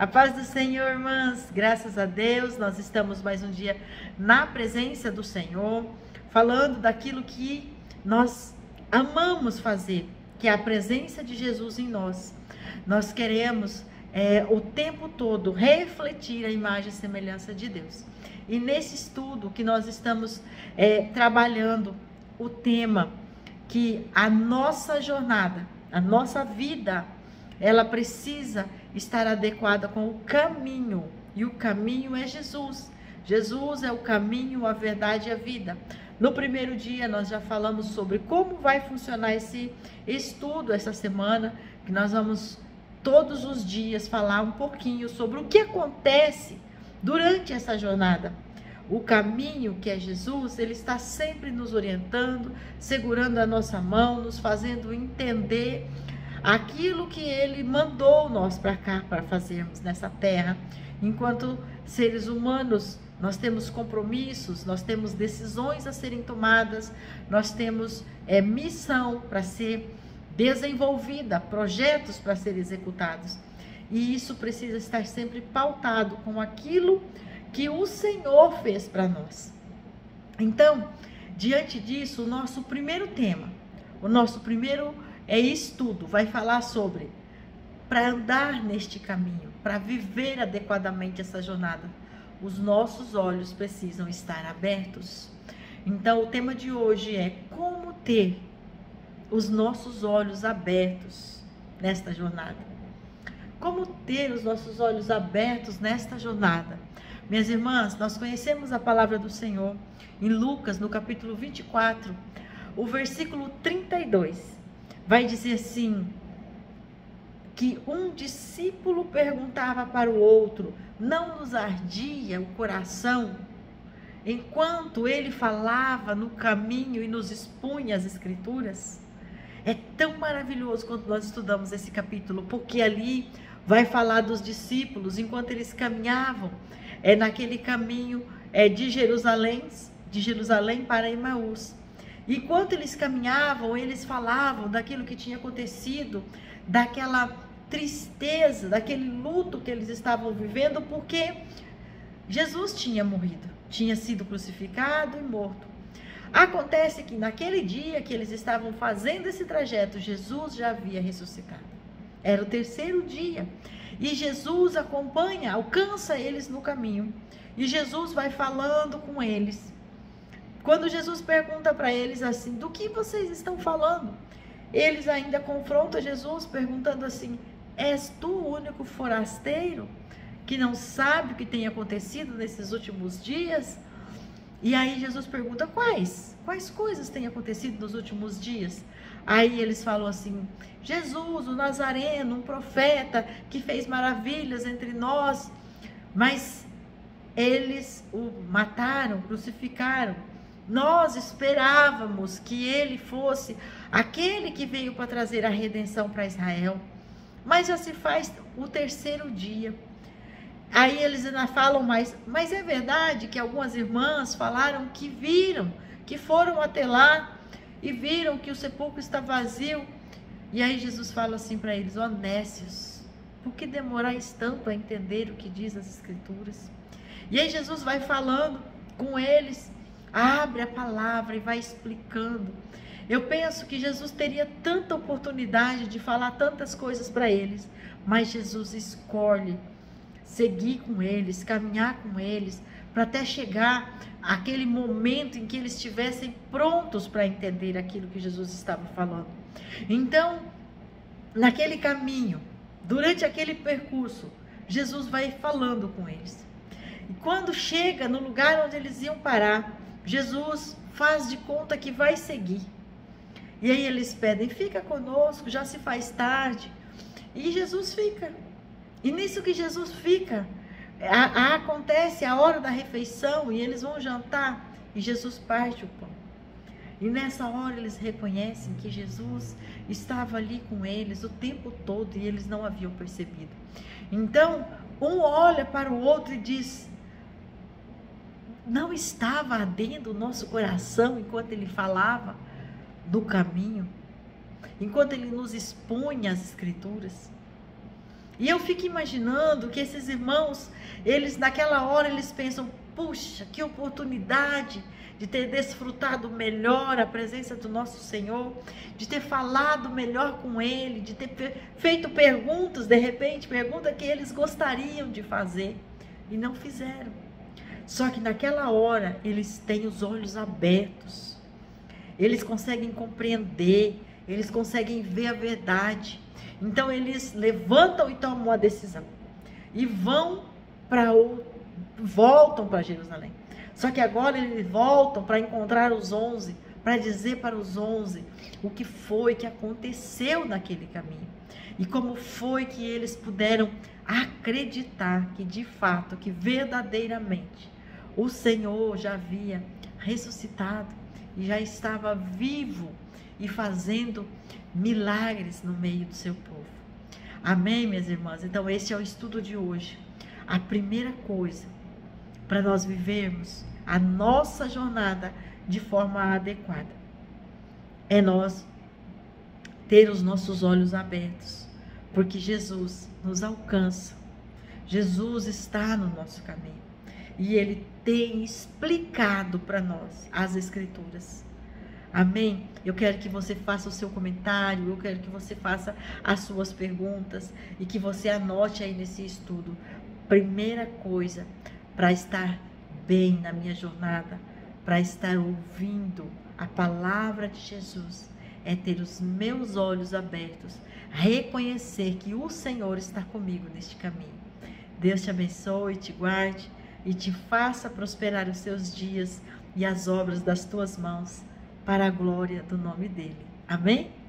A paz do Senhor, irmãs, graças a Deus, nós estamos mais um dia na presença do Senhor, falando daquilo que nós amamos fazer, que é a presença de Jesus em nós. Nós queremos o tempo todo refletir a imagem e semelhança de Deus. E nesse estudo que nós estamos trabalhando o tema que a nossa jornada, a nossa vida, ela precisa estar adequada com o caminho. E o caminho é Jesus. Jesus é o caminho, a verdade e a vida. No primeiro dia nós já falamos sobre como vai funcionar esse estudo essa semana, que nós vamos todos os dias falar um pouquinho sobre o que acontece durante essa jornada. O caminho, que é Jesus, ele está sempre nos orientando, segurando a nossa mão, nos fazendo entender aquilo que ele mandou nós para cá, para fazermos nessa terra. Enquanto seres humanos, nós temos compromissos, nós temos decisões a serem tomadas, nós temos missão para ser desenvolvida, projetos para serem executados. E isso precisa estar sempre pautado com aquilo que o Senhor fez para nós. Então, diante disso, o nosso primeiro tema, o nosso primeiro estudo vai falar sobre, para andar neste caminho, para viver adequadamente essa jornada, os nossos olhos precisam estar abertos. Então, o tema de hoje é como ter os nossos olhos abertos nesta jornada. Como ter os nossos olhos abertos nesta jornada? Minhas irmãs, nós conhecemos a palavra do Senhor em Lucas, no capítulo 24, o versículo 32. Vai dizer assim, que um discípulo perguntava para o outro: não nos ardia o coração enquanto ele falava no caminho e nos expunha as escrituras? É tão maravilhoso quando nós estudamos esse capítulo, porque ali vai falar dos discípulos enquanto eles caminhavam naquele caminho de Jerusalém para Emaús. Enquanto eles caminhavam, eles falavam daquilo que tinha acontecido, daquela tristeza, daquele luto que eles estavam vivendo, porque Jesus tinha morrido, tinha sido crucificado e morto. Acontece que naquele dia que eles estavam fazendo esse trajeto, Jesus já havia ressuscitado. Era o terceiro dia. E Jesus acompanha, alcança eles no caminho. E Jesus vai falando com eles. Quando Jesus pergunta para eles assim: do que vocês estão falando? Eles ainda confrontam Jesus perguntando assim: és tu o único forasteiro que não sabe o que tem acontecido nesses últimos dias? E aí Jesus pergunta: quais coisas têm acontecido nos últimos dias? Aí eles falam assim: Jesus, o Nazareno, um profeta que fez maravilhas entre nós, mas eles o mataram, crucificaram. Nós esperávamos que ele fosse aquele que veio para trazer a redenção para Israel, mas já se faz o terceiro dia. Aí eles ainda falam mais, mas é verdade que algumas irmãs falaram que viram, que foram até lá e viram que o sepulcro está vazio. E aí Jesus fala assim para eles: ó nécios, por que demorais tanto a entender o que diz as Escrituras? E aí Jesus vai falando com eles, abre a palavra e vai explicando. Eu penso que Jesus teria tanta oportunidade de falar tantas coisas para eles, mas Jesus escolhe seguir com eles, caminhar com eles, para até chegar àquele momento em que eles estivessem prontos para entender aquilo que Jesus estava falando. Então, naquele caminho, durante aquele percurso, Jesus vai falando com eles. E quando chega no lugar onde eles iam parar, Jesus faz de conta que vai seguir. E aí eles pedem: fica conosco, já se faz tarde. E Jesus fica. E nisso que Jesus fica, acontece a hora da refeição e eles vão jantar e Jesus parte o pão. E nessa hora eles reconhecem que Jesus estava ali com eles o tempo todo e eles não haviam percebido. Então, um olha para o outro e diz: não estava ardendo o nosso coração enquanto ele falava do caminho, enquanto ele nos expunha as Escrituras? E eu fico imaginando que esses irmãos, eles naquela hora, eles pensam, puxa, que oportunidade de ter desfrutado melhor a presença do nosso Senhor, de ter falado melhor com Ele, de ter feito perguntas, de repente, perguntas que eles gostariam de fazer e não fizeram. Só que naquela hora, eles têm os olhos abertos, eles conseguem compreender, eles conseguem ver a verdade. Então eles levantam e tomam uma decisão e voltam para Jerusalém. Só que agora eles voltam para encontrar os 11, para dizer para os 11 o que foi que aconteceu naquele caminho. E como foi que eles puderam acreditar que de fato, que verdadeiramente o Senhor já havia ressuscitado e já estava vivo e fazendo milagres no meio do seu povo. Amém, minhas irmãs? Então esse é o estudo de hoje. A primeira coisa para nós vivermos a nossa jornada de forma adequada é nós ter os nossos olhos abertos, porque Jesus nos alcança, Jesus está no nosso caminho e Ele tem explicado para nós as Escrituras. Amém? Eu quero que você faça o seu comentário, eu quero que você faça as suas perguntas e que você anote aí nesse estudo. Primeira coisa, para estar bem na minha jornada, para estar ouvindo a palavra de Jesus, é ter os meus olhos abertos, reconhecer que o Senhor está comigo neste caminho. Deus te abençoe, te guarde e te faça prosperar os seus dias e as obras das tuas mãos, para a glória do nome dele. Amém?